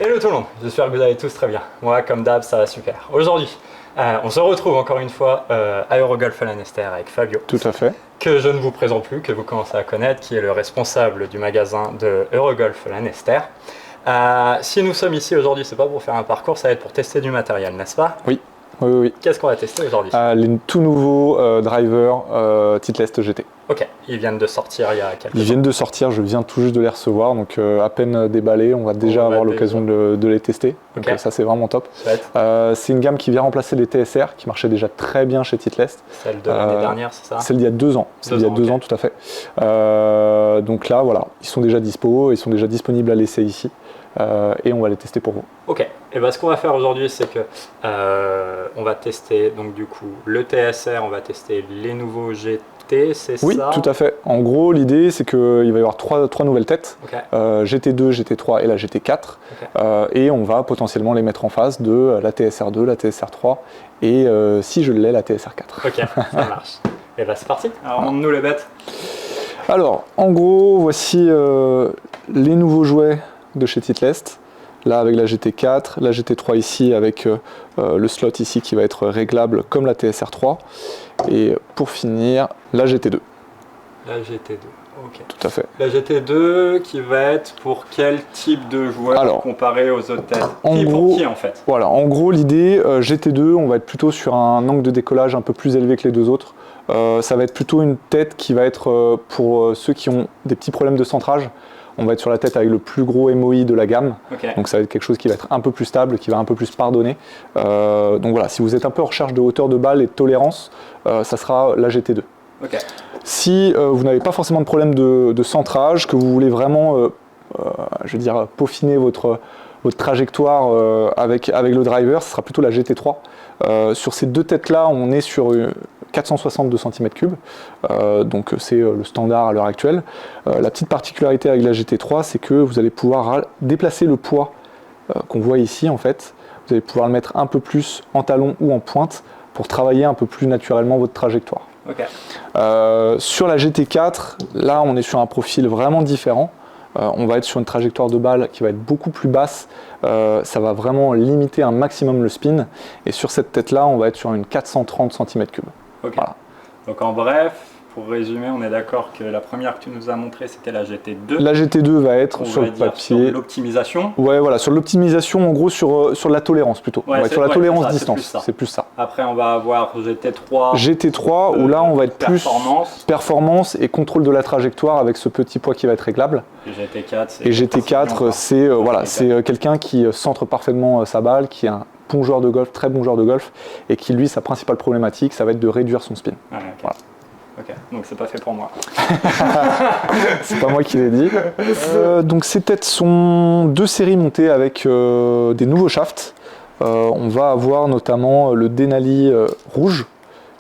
Hello tout le monde, j'espère que vous allez tous très bien. Moi, comme d'hab, ça va super. Aujourd'hui, on se retrouve encore une fois à Eurogolf à Lanester avec Fabio. Tout à fait. Que je ne vous présente plus, que vous commencez à connaître, qui est le responsable du magasin de Eurogolf Lanester. Si nous sommes ici aujourd'hui, c'est pas pour faire un parcours, ça va être pour tester du matériel, n'est-ce pas? Oui. Oui. Qu'est-ce qu'on va tester aujourd'hui? Les tout nouveaux drivers Titleist GT. Ok, ils viennent de sortir il y a quelques temps. Ils viennent de sortir, je viens tout juste de les recevoir, donc à peine déballés, on va déjà avoir l'occasion de les tester. Donc ça c'est vraiment top. C'est une gamme qui vient remplacer les TSR, qui marchait déjà très bien chez Titleist. Celle de l'année dernière, c'est ça? Celle d'il y a 2 ans. Celle d'il y a 2 ans, tout à fait. Donc là, voilà, ils sont déjà dispo, ils sont déjà disponibles à l'essai ici. Et on va les tester pour vous. Ok, et ben ce qu'on va faire aujourd'hui, c'est que on va tester donc du coup le TSR, on va tester les nouveaux GT, c'est ça? Oui, tout à fait. En gros, l'idée, c'est qu'il va y avoir trois nouvelles têtes, GT2, GT3 et la GT4, et on va potentiellement les mettre en face de la TSR2, la TSR3 et si je l'ai, la TSR4. Ok, ça marche. Et ben c'est parti, alors montre-nous les bêtes. Alors, en gros, voici les nouveaux jouets de chez Titleist. Là avec la GT4, la GT3 ici avec le slot ici qui va être réglable comme la TSR3. Et pour finir, la GT2. La GT2, ok. Tout à fait. La GT2 qui va être pour quel type de joueur comparé aux autres têtes? Pour qui en fait? Voilà, en gros l'idée, GT2, on va être plutôt sur un angle de décollage un peu plus élevé que les deux autres. Ça va être plutôt une tête qui va être pour ceux qui ont des petits problèmes de centrage. On va être sur la tête avec le plus gros MOI de la gamme, donc ça va être quelque chose qui va être un peu plus stable, qui va un peu plus pardonner. Donc voilà, si vous êtes un peu en recherche de hauteur de balle et de tolérance, ça sera la GT2. Si vous n'avez pas forcément de problème de centrage, que vous voulez vraiment, je veux dire, peaufiner votre trajectoire avec le driver, ce sera plutôt la GT3. Sur ces deux têtes-là, on est sur 462 cm3, donc c'est le standard à l'heure actuelle. La petite particularité avec la GT3, c'est que vous allez pouvoir déplacer le poids qu'on voit ici en fait. Vous allez pouvoir le mettre un peu plus en talon ou en pointe pour travailler un peu plus naturellement votre trajectoire. Sur la GT4, là on est sur un profil vraiment différent. On va être sur une trajectoire de balle qui va être beaucoup plus basse, ça va vraiment limiter un maximum le spin, et sur cette tête là on va être sur une 430 cm3. Voilà. Donc en bref, pour résumer, on est d'accord que la première que tu nous as montrée c'était la GT2. La GT2 va être sur le papier. Sur l'optimisation. Ouais, voilà, sur l'optimisation en gros sur la tolérance plutôt. On va être sur la tolérance distance, c'est plus ça. Après on va avoir GT3. GT3 où là on va être plus performance et contrôle de la trajectoire avec ce petit poids qui va être réglable. Et GT4 c'est voilà, c'est quelqu'un qui centre parfaitement sa balle, qui est un bon joueur de golf, très bon joueur de golf, et qui lui, sa principale problématique, ça va être de réduire son spin. Voilà. Ok, donc c'est pas fait pour moi. C'est pas moi qui l'ai dit. Donc ces têtes sont 2 séries montées avec des nouveaux shafts. On va avoir notamment le Denali rouge,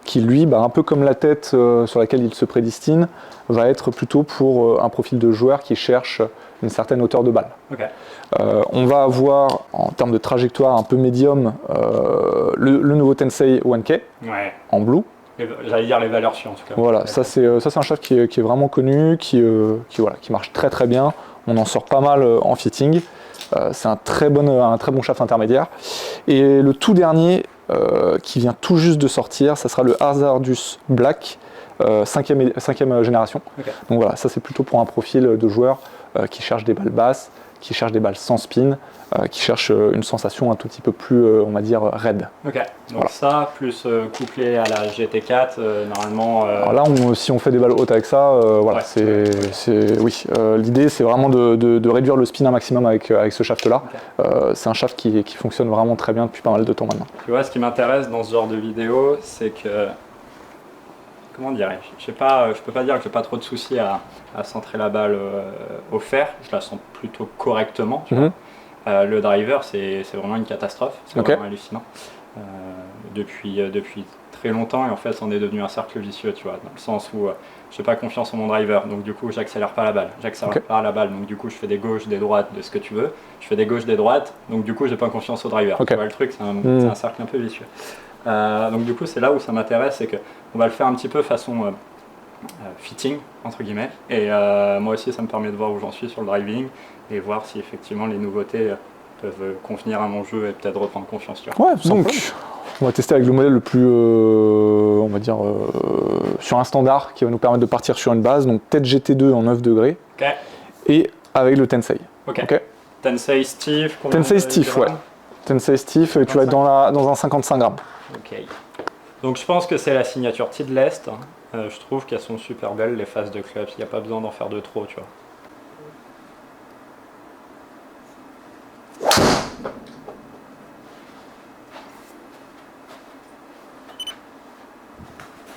qui lui, un peu comme la tête sur laquelle il se prédestine, va être plutôt pour un profil de joueur qui cherche une certaine hauteur de balle. On va avoir, en termes de trajectoire un peu médium, le nouveau Tensei 1K en blue. J'allais dire les valeurs sûres en tout cas. Voilà, ça c'est un shaft qui est vraiment connu, qui marche très très bien. On en sort pas mal en fitting. C'est un très bon shaft intermédiaire. Et le tout dernier, qui vient tout juste de sortir, ça sera le Hazardous Black, 5e génération. Donc voilà, ça c'est plutôt pour un profil de joueur qui cherche des balles basses, qui cherche des balles sans spin, qui cherche une sensation un tout petit peu plus, on va dire, raide. Donc ça, plus couplé à la GT4, normalement... Alors là, si on fait des balles hautes avec ça, voilà, l'idée c'est vraiment de réduire le spin un maximum avec ce shaft-là. C'est un shaft qui fonctionne vraiment très bien depuis pas mal de temps maintenant. Tu vois, ce qui m'intéresse dans ce genre de vidéo, c'est que... Comment dirais-je? Je peux pas dire que j'ai pas trop de soucis à centrer la balle au fer. Je la sens plutôt correctement. Tu vois. Le driver, c'est vraiment une catastrophe. C'est vraiment hallucinant. Depuis très longtemps, et en fait, on est devenu un cercle vicieux, tu vois, dans le sens où je n'ai pas confiance en mon driver, donc du coup, j'accélère pas la balle. J'accélère pas la balle, donc du coup, je fais des gauches, des droites, de ce que tu veux. Je fais des gauches, des droites, donc du coup, j'ai pas confiance au driver. Tu vois le truc, c'est un cercle un peu vicieux. Donc du coup, c'est là où ça m'intéresse, c'est qu'on va le faire un petit peu façon fitting, entre guillemets. Et moi aussi, ça me permet de voir où j'en suis sur le driving et voir si effectivement les nouveautés peuvent convenir à mon jeu et peut-être reprendre confiance. Tu vois. Ouais, donc on va tester avec le modèle le plus, on va dire, sur un standard qui va nous permettre de partir sur une base, donc tête GT2 en 9 degrés, et avec le Tensei. Ok. Tensei Stiff, Tensei Stiff, ouais. Tensei Stiff, tu vas être dans un 55 grammes. Ok. Donc je pense que c'est la signature Titleist. Je trouve qu'elles sont super belles, les faces de clubs. Il n'y a pas besoin d'en faire de trop, tu vois.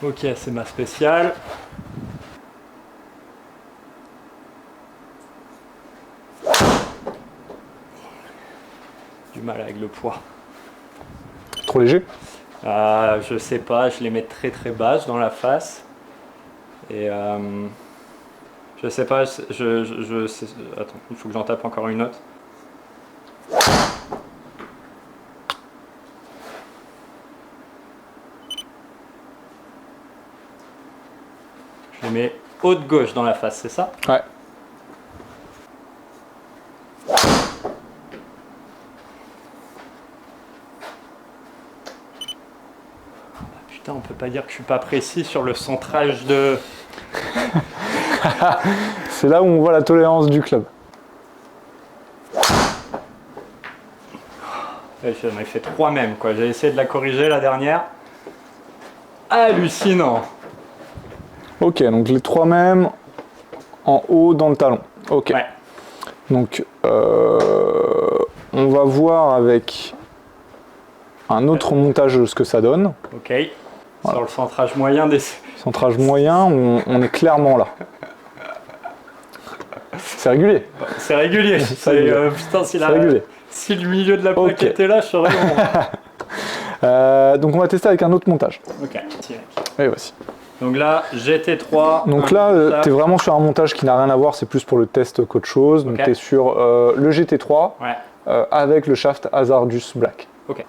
Ok, c'est ma spéciale. Du mal avec le poids. Trop léger? Je sais pas, je les mets très très basses dans la face. Et je sais pas, attends, il faut que j'en tape encore une autre. Je les mets haute gauche dans la face, c'est ça? Ouais. Putain, on peut pas dire que je suis pas précis sur le centrage de... C'est là où on voit la tolérance du club. J'en ai fait 3 même, quoi. J'ai essayé de la corriger la dernière. Hallucinant. Ok, donc les 3 mêmes en haut dans le talon. Ok. Ouais. Donc on va voir avec un autre montage ce que ça donne. Ok. Voilà. Sur le centrage moyen des... Centrage moyen, on est clairement là. C'est régulier. C'est régulier. Putain, si le milieu de la plaque était là, je serais bon. Donc on va tester avec un autre montage. Ok, tiens. Et voici. Donc là, GT3. Donc là, tu es vraiment sur un montage qui n'a rien à voir, c'est plus pour le test qu'autre chose. Donc tu es sur le GT3 avec le shaft Hazardous Black. Ok.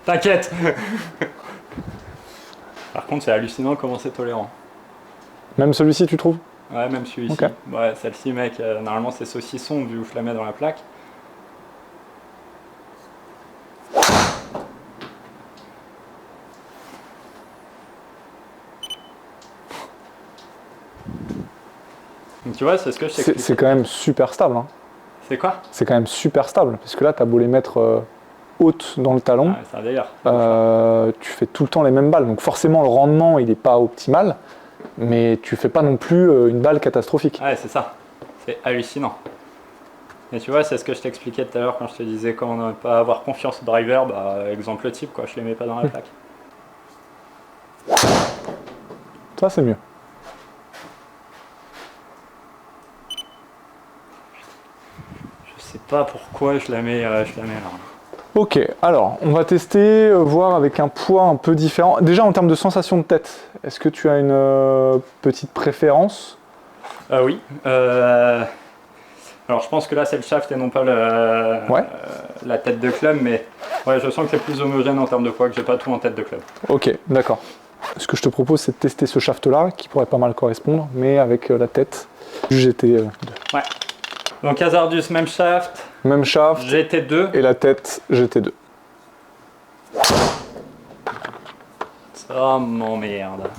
T'inquiète. Par contre, c'est hallucinant comment c'est tolérant. Même celui-ci, tu trouves? Ouais, même celui-ci. Okay. Ouais, celle-ci, mec, normalement c'est saucisson vu où je la mets dans la plaque. Donc tu vois, c'est ce que je t'explique. C'est quand même super stable. Hein. C'est quoi? C'est quand même super stable, parce que là, tu as beau les mettre hautes dans le talon, c'est un délire. Tu fais tout le temps les mêmes balles. Donc forcément, le rendement, il n'est pas optimal, mais tu fais pas non plus une balle catastrophique. Ouais, c'est ça. C'est hallucinant. Et tu vois, c'est ce que je t'expliquais tout à l'heure quand je te disais comment ne pas avoir confiance au driver. Bah, exemple type, quoi, je les mets pas dans la plaque. Ça, c'est mieux. Je sais pas pourquoi je la mets là. Ok, alors on va tester, voir avec un poids un peu différent. Déjà en termes de sensation de tête, est-ce que tu as une petite préférence? Oui. Alors je pense que là c'est le shaft et non pas la tête de club, mais ouais, je sens que c'est plus homogène en termes de poids, que j'ai pas tout en tête de club. Ok, d'accord. Ce que je te propose, c'est de tester ce shaft là, qui pourrait pas mal correspondre, mais avec la tête du GT2. Ouais. Donc Hazardous, même shaft. Même shaft. GT2. Et la tête GT2. Oh mon merde.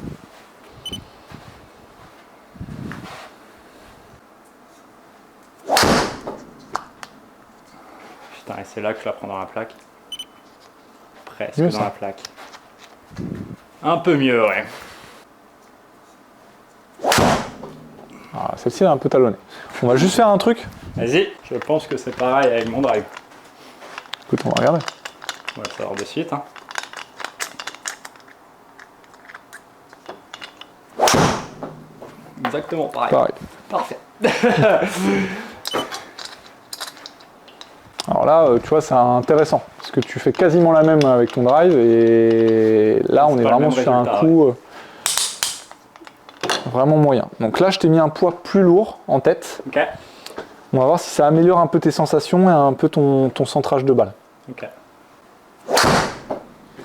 Putain, et c'est là que je la prends dans la plaque. Presque mieux, dans la plaque. Un peu mieux, ouais. Ah, celle-ci est un peu talonnée. On va juste faire un truc. Vas-y, je pense que c'est pareil avec mon drive. Écoute, on va regarder. On va le savoir de suite. Hein. Exactement pareil. Parfait. Alors là, tu vois, c'est intéressant. Parce que tu fais quasiment la même avec ton drive. Et là, on est vraiment sur un coup vraiment moyen. Donc là, je t'ai mis un poids plus lourd en tête. Ok. On va voir si ça améliore un peu tes sensations et un peu ton centrage de balle. Ok.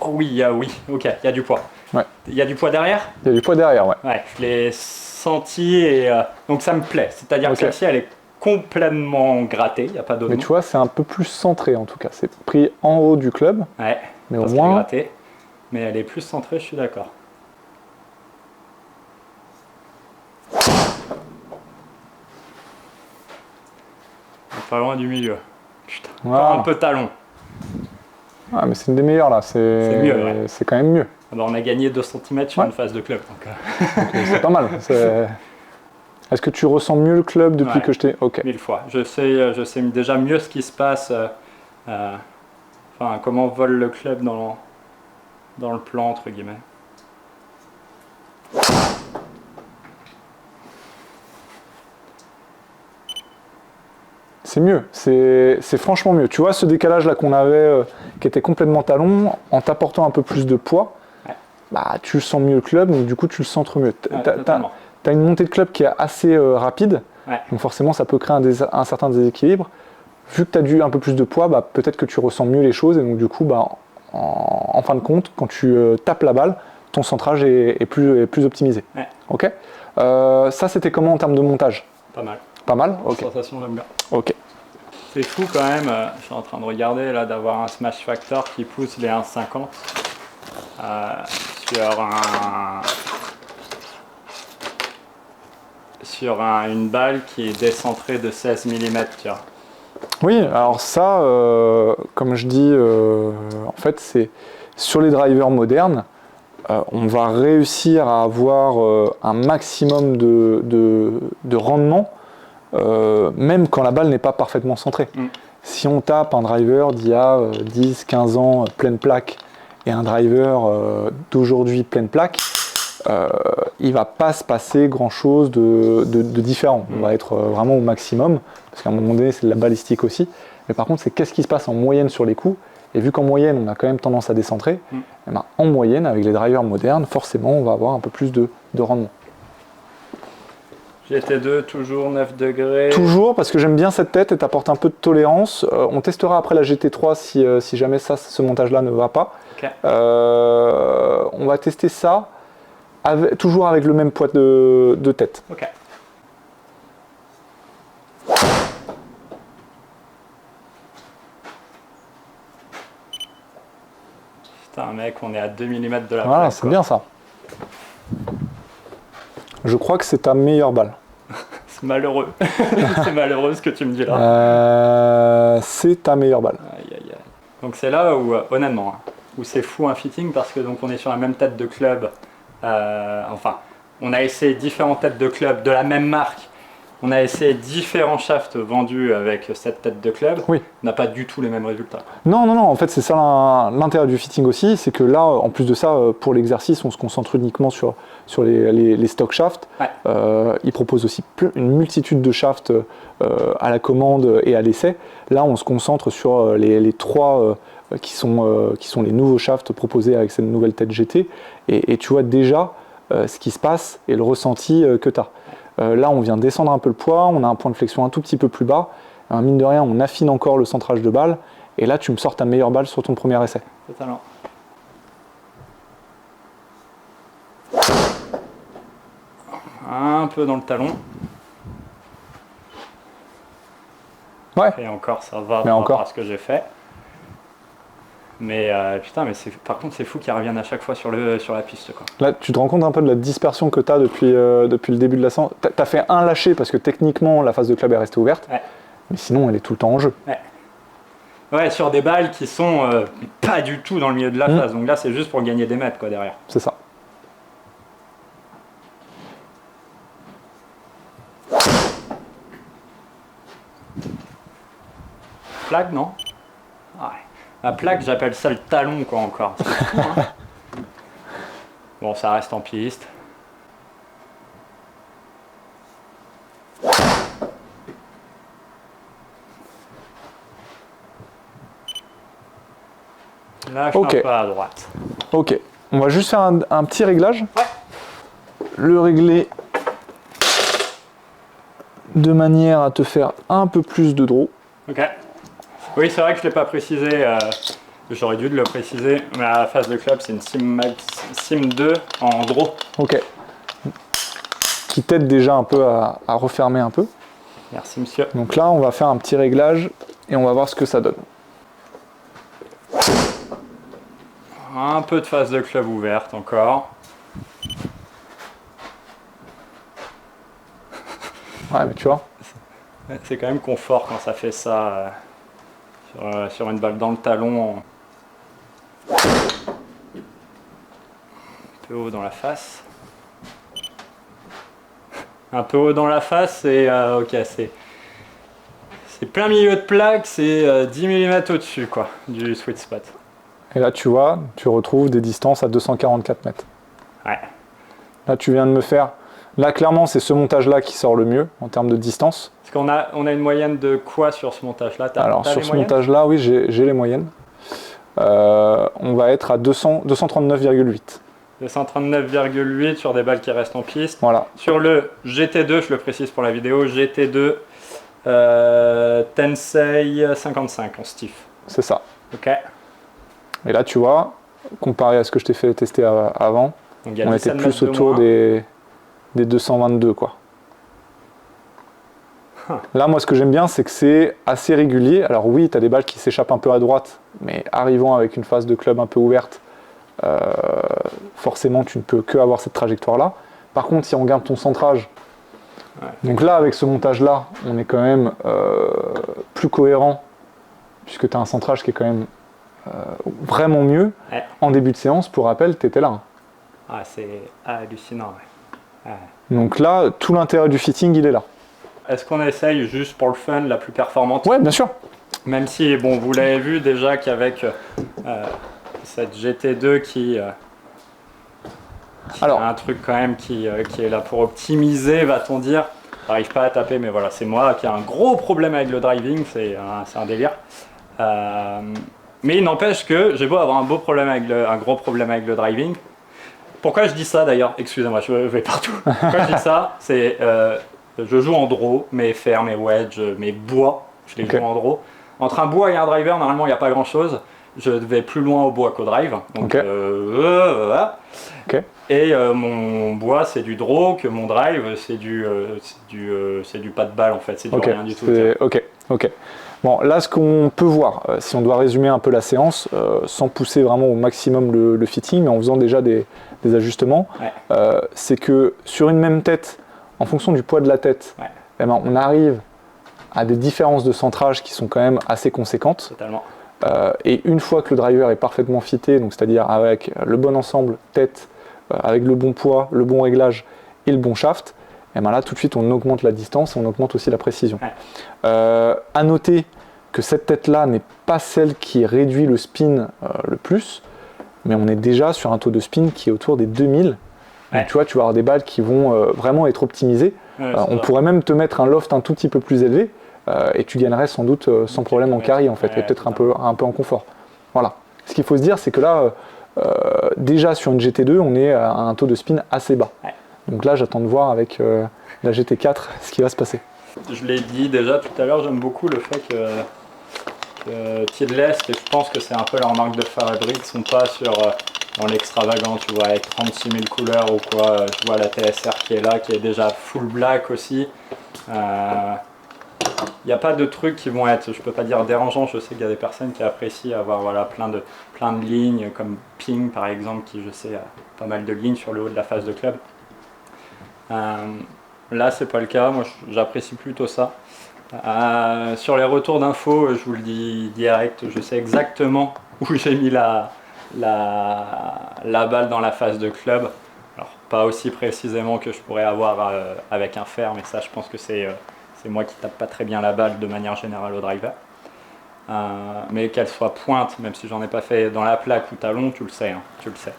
Oh oui, oui, ok, il y a du poids. Ouais. Il y a du poids derrière? Il y a du poids derrière, ouais. Ouais, je l'ai senti et donc ça me plaît. C'est-à-dire Ok. que celle-ci, elle est complètement grattée, il n'y a pas d'autre Mais mot. tu vois, c'est un peu plus centré en tout cas. C'est pris en haut du club, Ouais, mais au parce qu'elle est moins. grattée. Mais elle est plus centrée, je suis d'accord. Pas loin du milieu. Putain, Voilà. encore un peu talon. Ah, mais c'est une des meilleures là. C'est mieux, ouais. C'est quand même mieux. Ah bah, on a gagné 2 cm sur Ouais. une phase de club. Donc, Donc, c'est pas mal. Est-ce que tu ressens mieux le club depuis Ouais. que je t'ai. Ok. 1000 fois. Je sais déjà mieux ce qui se passe. Enfin, comment vole le club dans le plan, entre guillemets. C'est mieux, c'est franchement mieux. Tu vois ce décalage là qu'on avait qui était complètement talon, en t'apportant un peu plus de poids, Ouais. bah, tu sens mieux le club, donc du coup tu le centres mieux. Ouais, T'as totalement. une montée de club qui est assez rapide, Ouais. donc forcément ça peut créer un certain déséquilibre. Vu que tu as un peu plus de poids, bah, peut-être que tu ressens mieux les choses, et donc du coup, bah, en fin de compte, quand tu tapes la balle, ton centrage est plus optimisé. Ouais. Ok. Ça c'était comment en termes de montage? Pas mal. Pas mal. Ok. Sensation, j'aime bien. Ok. C'est fou quand même, je suis en train de regarder là d'avoir un smash factor qui pousse les 1,50 sur une balle qui est décentrée de 16 mm, tu vois. Oui, alors ça, comme je dis, en fait, c'est sur les drivers modernes, on va réussir à avoir un maximum de rendement, même quand la balle n'est pas parfaitement centrée. Mm. Si on tape un driver d'il y a 10-15 ans pleine plaque et un driver d'aujourd'hui pleine plaque, il va pas se passer grand chose de différent. On va être vraiment au maximum, parce qu'à un moment donné c'est de la balistique aussi, mais par contre c'est qu'est-ce qui se passe en moyenne sur les coups, et vu qu'en moyenne on a quand même tendance à décentrer, eh ben, en moyenne avec les drivers modernes forcément on va avoir un peu plus de rendement. GT2 toujours 9 degrés. Toujours parce que j'aime bien cette tête et t'apporte un peu de tolérance. On testera après la GT3 si jamais ce montage là ne va pas. Okay. On va tester ça toujours avec le même poids de tête. Ok. Putain mec, on est à 2 mm de la Voilà, plaque, c'est quoi. bien ça. Je crois que c'est ta meilleure balle. C'est malheureux. C'est malheureux ce que tu me dis là. C'est ta meilleure balle. Aïe, aïe, aïe. Donc c'est là où, honnêtement, où c'est fou un fitting parce que donc on est sur la même tête de club. Enfin, on a essayé différentes têtes de club de la même marque. On a essayé différents shafts vendus avec cette tête de club. Oui. On n'a pas du tout les mêmes résultats. Non, en fait c'est ça l'intérêt du fitting aussi, c'est que là, en plus de ça, pour l'exercice, on se concentre uniquement sur les stock shafts. Ouais. Ils proposent aussi une multitude de shafts à la commande et à l'essai. Là, on se concentre sur les trois qui sont les nouveaux shafts proposés avec cette nouvelle tête GT. Et tu vois déjà ce qui se passe et le ressenti que tu as. Là, on vient descendre un peu le poids, on a un point de flexion un tout petit peu plus bas. Mine de rien, on affine encore le centrage de balle. Et là, tu me sors ta meilleure balle sur ton premier essai. Totalement. Un peu dans le talon. Ouais. Et encore, ça va Mais par encore. rapport à ce que j'ai fait. Mais putain, mais par contre, c'est fou qu'ils reviennent à chaque fois sur la piste, quoi. Là, tu te rends compte un peu de la dispersion que tu as depuis le début de la séance. Tu as fait un lâcher parce que techniquement, la phase de club est restée ouverte. Ouais. Mais sinon, elle est tout le temps en jeu. Ouais, sur des balles qui sont pas du tout dans le milieu de la phase. Donc là, c'est juste pour gagner des mètres, quoi, derrière. C'est ça. Plaque, non? Ouais. La plaque, j'appelle ça le talon, quoi, encore. C'est fou, hein. Bon, ça reste en piste. Lâche Ok. un peu à droite. Ok. On va juste faire un petit réglage. Ouais. Le régler de manière à te faire un peu plus de draw. Ok. Oui, c'est vrai que je ne l'ai pas précisé. J'aurais dû le préciser, mais la phase de club, c'est une Sim 2 en draw. Ok. Qui t'aide déjà un peu à refermer un peu. Merci monsieur. Donc là, on va faire un petit réglage et on va voir ce que ça donne. Un peu de phase de club ouverte encore. Ouais, mais tu vois. C'est quand même confort quand ça fait ça sur une balle dans le talon. Un peu haut dans la face. Un peu haut dans la face et ok, c'est plein milieu de plaque, c'est 10 mm au-dessus quoi, du sweet spot. Et là, tu vois, tu retrouves des distances à 244 mètres. Ouais. Là, tu viens de me faire... Là, clairement, c'est ce montage-là qui sort le mieux en termes de distance. Parce qu'on a une moyenne de quoi sur ce montage-là? Alors, sur ce montage-là, oui, j'ai les moyennes. On va être à 239,8. 239,8 sur des balles qui restent en piste. Voilà. Sur le GT2, je le précise pour la vidéo, GT2 Tensei 55 en stiff. C'est ça. Ok. Et là, tu vois, comparé à ce que je t'ai fait tester avant, Donc, on était plus autour des 222, quoi. Là, moi, ce que j'aime bien, c'est que c'est assez régulier. Alors oui, tu as des balles qui s'échappent un peu à droite, mais arrivant avec une phase de club un peu ouverte, forcément, tu ne peux que avoir cette trajectoire-là. Par contre, si on regarde ton centrage, donc là, avec ce montage-là, on est quand même plus cohérent, puisque tu as un centrage qui est quand même vraiment mieux. Ouais. En début de séance, pour rappel, tu étais là. Ah, c'est hallucinant. Ouais. Donc là, tout l'intérêt du fitting, il est là. Est-ce qu'on essaye juste pour le fun la plus performante? Ouais, bien sûr. Même si, bon, vous l'avez vu déjà qu'avec cette GT2 qui Alors, a un truc quand même qui est là pour optimiser, va-t-on dire. J'arrive pas à taper, mais voilà, c'est moi qui ai un gros problème avec le driving, c'est un délire. Mais il n'empêche que j'ai beau avoir un gros problème avec le driving. Pourquoi je dis ça d'ailleurs? Excusez-moi, je vais partout. Pourquoi je dis ça? C'est je joue en draw, mes fers, mes wedges, mes bois, je les joue en draw. Entre un bois et un driver, normalement il n'y a pas grand chose. Je vais plus loin au bois qu'au drive. Donc, Et mon bois c'est du draw, que mon drive c'est du pas de balle en fait, c'est du rien du tout. Ok. Bon, là ce qu'on peut voir, si on doit résumer un peu la séance, sans pousser vraiment au maximum le fitting, mais en faisant déjà des ajustements, c'est que sur une même tête, en fonction du poids de la tête, eh ben, on arrive à des différences de centrage qui sont quand même assez conséquentes. Totalement. Et une fois que le driver est parfaitement fité, donc c'est-à-dire avec le bon ensemble tête, avec le bon poids, le bon réglage et le bon shaft, et ben là tout de suite on augmente la distance et on augmente aussi la précision. À noter que cette tête-là n'est pas celle qui réduit le spin le plus, mais on est déjà sur un taux de spin qui est autour des 2000. Donc tu vois, tu vas avoir des balles qui vont vraiment être optimisées. On pourrait même te mettre un loft un tout petit peu plus élevé et tu gagnerais sans doute sans problème en carry en fait, et peut-être un peu en confort. Voilà. Ce qu'il faut se dire, c'est que là, déjà sur une GT2, on est à un taux de spin assez bas. Donc là, j'attends de voir avec la GT4 ce qui va se passer. Je l'ai dit déjà tout à l'heure, j'aime beaucoup le fait que Titleist, et je pense que c'est un peu leur marque de fabrique, sont pas dans l'extravagant, tu vois, avec 36 000 couleurs ou quoi. Tu vois la TSR qui est là, qui est déjà full black aussi. Il n'y a pas de trucs qui vont être, je peux pas dire dérangeants, je sais qu'il y a des personnes qui apprécient avoir voilà, plein de lignes, comme Ping par exemple, qui je sais a pas mal de lignes sur le haut de la face de club. Là c'est pas le cas, moi j'apprécie plutôt ça. Sur les retours d'infos, je vous le dis direct, je sais exactement où j'ai mis la balle dans la face de club. Alors pas aussi précisément que je pourrais avoir avec un fer, mais ça je pense que c'est moi qui tape pas très bien la balle de manière générale au driver. Mais qu'elle soit pointe, même si j'en ai pas fait dans la plaque ou talon, tu le sais, hein, tu le sais.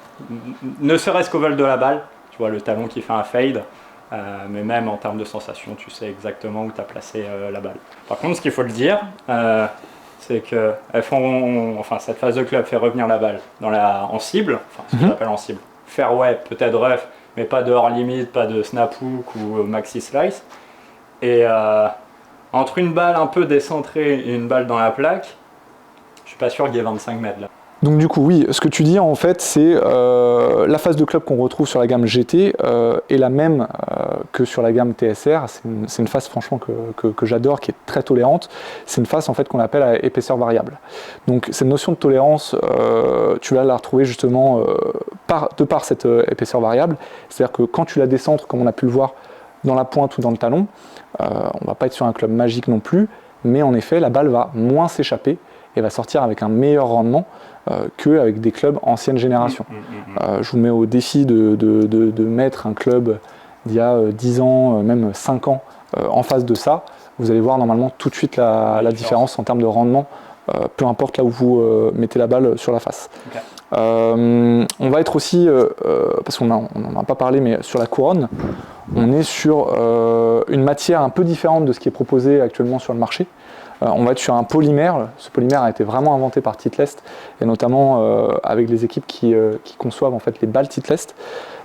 Ne serait-ce qu'au vol de la balle, tu vois le talon qui fait un fade. Mais même en termes de sensation, tu sais exactement où tu as placé la balle. Par contre, ce qu'il faut le dire, c'est que cette phase de club fait revenir la balle en cible, enfin ce que j'appelle en cible. Fairway, peut-être rough, mais pas de hors limite, pas de snap hook ou maxi slice. Et entre une balle un peu décentrée et une balle dans la plaque, Je suis pas sûr qu'il y ait 25 mètres là. Donc du coup, oui, ce que tu dis en fait, c'est la phase de club qu'on retrouve sur la gamme GT est la même que sur la gamme TSR. C'est une phase franchement que j'adore, qui est très tolérante. C'est une phase en fait qu'on appelle à épaisseur variable. Donc cette notion de tolérance, tu vas la retrouver justement de par cette épaisseur variable. C'est-à-dire que quand tu la descentres, comme on a pu le voir dans la pointe ou dans le talon, on va pas être sur un club magique non plus, mais en effet, la balle va moins s'échapper et va sortir avec un meilleur rendement qu'avec des clubs ancienne génération. Je vous mets au défi de mettre un club d'il y a 10 ans, même 5 ans, en face de ça. Vous allez voir normalement tout de suite la différence en termes de rendement, peu importe là où vous mettez la balle sur la face. Okay. On va être aussi, parce qu'on n'en a pas parlé, mais sur la couronne, on est sur une matière un peu différente de ce qui est proposé actuellement sur le marché. On va être sur un polymère. Ce polymère a été vraiment inventé par Titleist et notamment avec les équipes qui conçoivent en fait les balles Titleist.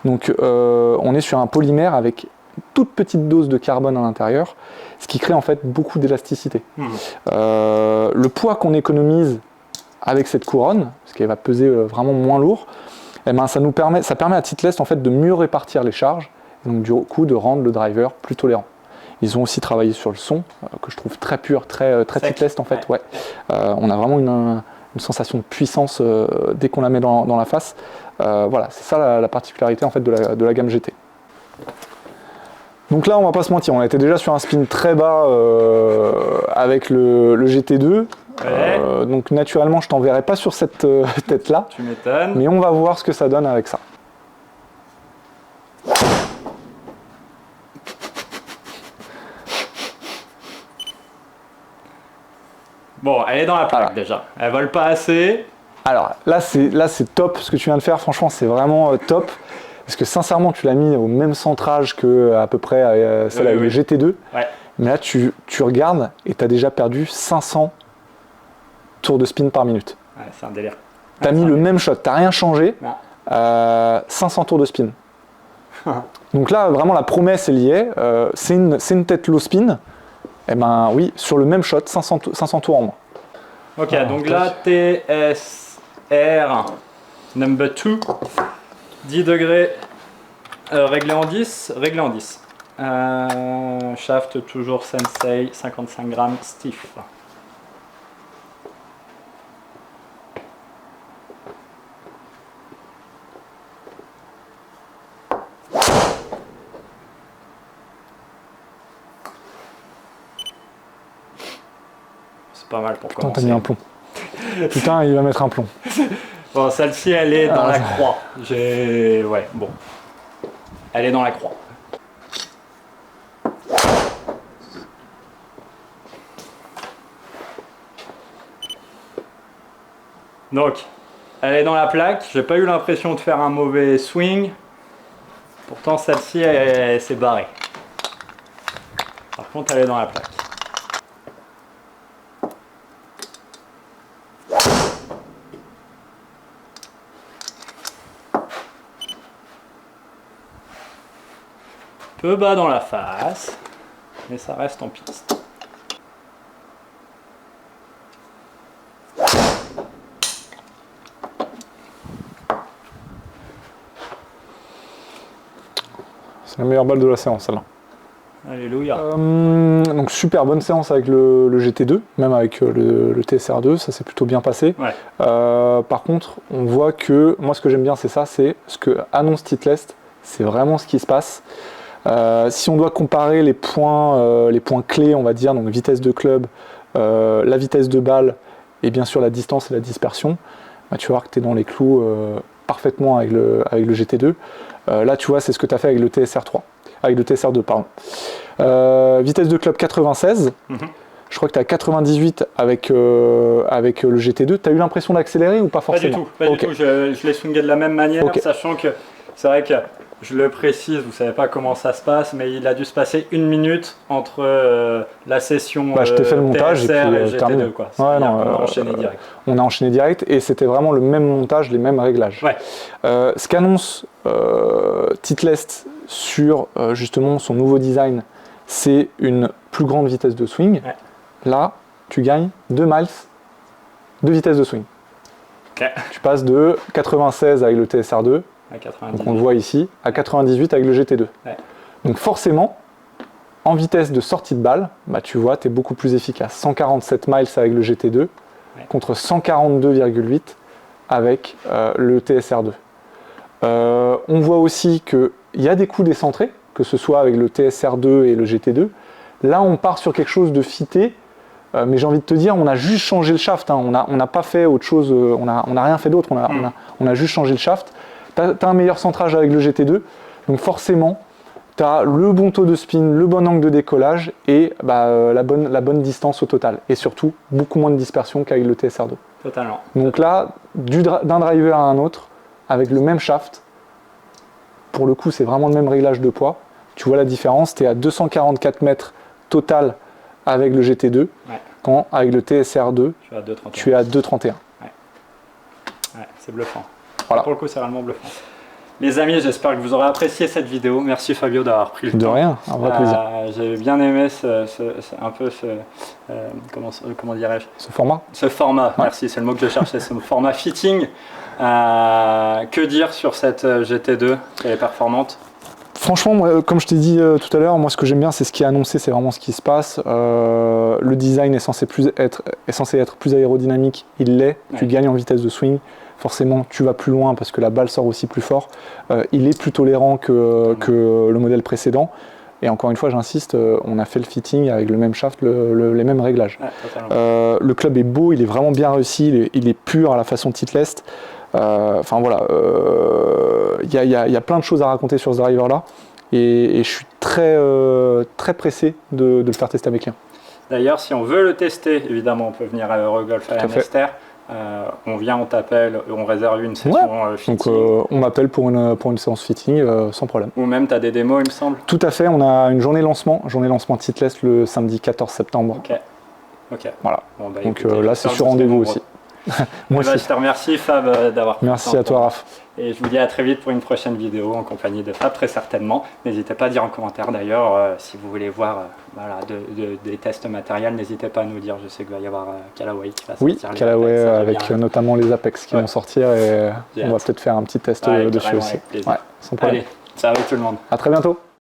Donc on est sur un polymère avec une toute petite dose de carbone à l'intérieur, ce qui crée en fait beaucoup d'élasticité. Le poids qu'on économise avec cette couronne, ce qui va peser vraiment moins lourd, eh ben, ça permet à Titleist en fait de mieux répartir les charges et donc du coup de rendre le driver plus tolérant. Ils ont aussi travaillé sur le son, que je trouve très pur, très Titleist en fait. Ouais. On a vraiment une sensation de puissance dès qu'on la met dans la face. Voilà, c'est ça la particularité en fait de la gamme GT. Donc là, on va pas se mentir, on était déjà sur un spin très bas avec le GT2. Ouais. Donc naturellement, je t'enverrai pas sur cette tête-là. Tu m'étonnes. Mais on va voir ce que ça donne avec ça. Bon, elle est dans la plaque déjà. Elle vole pas assez. Alors là, c'est top. Ce que tu viens de faire, franchement, c'est vraiment top. Parce que sincèrement, tu l'as mis au même centrage que à peu près celle avec le GT2. Ouais. Mais là, tu regardes et tu as déjà perdu 500 tours de spin par minute. Ouais, c'est un délire. Tu as mis le même shot, tu n'as rien changé. 500 tours de spin. Donc là, vraiment, la promesse, elle y est. C'est une tête low spin. Eh ben oui, sur le même shot, 500 tours en moins. Ok, donc là, TSR number 2, 10 degrés, réglé en 10, shaft toujours Sensei, 55 grammes, stiff. Pas mal pour commencer. Putain, t'as mis un plomb. Putain, il va mettre un plomb. Bon, celle-ci, elle est dans la croix. Ouais, bon. Elle est dans la croix. Donc, elle est dans la plaque. J'ai pas eu l'impression de faire un mauvais swing. Pourtant, celle-ci, elle s'est barrée. Par contre, elle est dans la plaque. Peu bas dans la face, mais ça reste en piste. C'est la meilleure balle de la séance, celle-là. Alléluia. Donc super bonne séance avec le GT2, même avec le TSR2, ça s'est plutôt bien passé. Ouais. Par contre, on voit que, moi ce que j'aime bien c'est ça, c'est ce que annonce Titleist, c'est vraiment ce qui se passe. Si on doit comparer les points clés, on va dire, donc vitesse de club, la vitesse de balle et bien sûr la distance et la dispersion, bah, tu vas voir que tu es dans les clous parfaitement avec le GT2. Là, tu vois, c'est ce que tu as fait avec le TSR3, avec le TSR2, pardon. Vitesse de club 96. Je crois que tu as 98 avec le GT2. Tu as eu l'impression d'accélérer ou pas forcément? Pas du tout. Je l'ai swingé de la même manière, sachant que c'est vrai que je le précise, vous ne savez pas comment ça se passe, mais il a dû se passer 1 minute entre la session je t'ai fait le montage TSR et puis GT2. Quoi. Ouais, on a enchaîné direct. On a enchaîné direct et c'était vraiment le même montage, les mêmes réglages. Ouais. Ce qu'annonce Titleist sur justement son nouveau design, c'est une plus grande vitesse de swing. Ouais. Là, tu gagnes 2 miles 2 vitesses de swing. Ok. Tu passes de 96 avec le TSR2, À 98. donc on le voit ici, à 98 avec le GT2. Ouais. Donc forcément, en vitesse de sortie de balle, bah tu vois, tu es beaucoup plus efficace. 147 miles avec le GT2 contre 142,8 avec le TSR2. On voit aussi qu'il y a des coups décentrés, que ce soit avec le TSR2 et le GT2. Là, on part sur quelque chose de fité, mais j'ai envie de te dire, on a juste changé le shaft. Hein. On n'a pas fait autre chose, on n'a rien fait d'autre, on a juste changé le shaft. Tu as un meilleur centrage avec le GT2, donc forcément, tu as le bon taux de spin, le bon angle de décollage et la bonne distance au total. Et surtout, beaucoup moins de dispersion qu'avec le TSR2. Totalement. Donc là, d'un driver à un autre, avec le même shaft, pour le coup, c'est vraiment le même réglage de poids. Tu vois la différence, tu es à 244 mètres total avec le GT2, quand avec le TSR2, tu es à 2,31. Ouais, c'est bluffant. Voilà. Pour le coup, c'est vraiment bluffant. Les amis, j'espère que vous aurez apprécié cette vidéo. Merci Fabio d'avoir pris le temps. De rien, un vrai plaisir. J'ai bien aimé comment dirais-je, ce format. Ce format, merci, c'est le mot que je cherchais, ce format fitting. Que dire sur cette GT2 qui est performante? Franchement, moi, comme je t'ai dit tout à l'heure, moi ce que j'aime bien, c'est ce qui est annoncé, c'est vraiment ce qui se passe. Le design est censé être plus aérodynamique, il l'est. Tu gagnes en vitesse de swing. Forcément, tu vas plus loin parce que la balle sort aussi plus fort. Il est plus tolérant que le modèle précédent. Et encore une fois, j'insiste, on a fait le fitting avec le même shaft, les mêmes réglages. Le club est beau, il est vraiment bien réussi, il est pur à la façon Titleist. Enfin voilà, il y a plein de choses à raconter sur ce driver-là. Et je suis très pressé de le faire tester à mes clients. D'ailleurs, si on veut le tester, évidemment, on peut venir à Eurogolf à Mester. On vient, on t'appelle, on réserve une session fitting. Donc on m'appelle pour une séance fitting sans problème. Ou même tu as des démos, il me semble. Tout à fait, on a une journée lancement Titleist le samedi 14 septembre. Ok. Voilà. Bon, bah, donc écoutez, là c'est sur rendez-vous aussi. Moi aussi. Je te remercie Fab d'avoir pris Merci à toi Raph. Et je vous dis à très vite pour une prochaine vidéo en compagnie de Fab très certainement. N'hésitez pas à dire en commentaire d'ailleurs si vous voulez voir des tests matériels, n'hésitez pas à nous dire. Je sais qu'il va y avoir Callaway qui va sortir. Oui, Callaway avec notamment les Apex qui vont sortir et on va peut-être faire un petit test dessus aussi. Sans problème. Allez, ciao tout le monde. À très bientôt.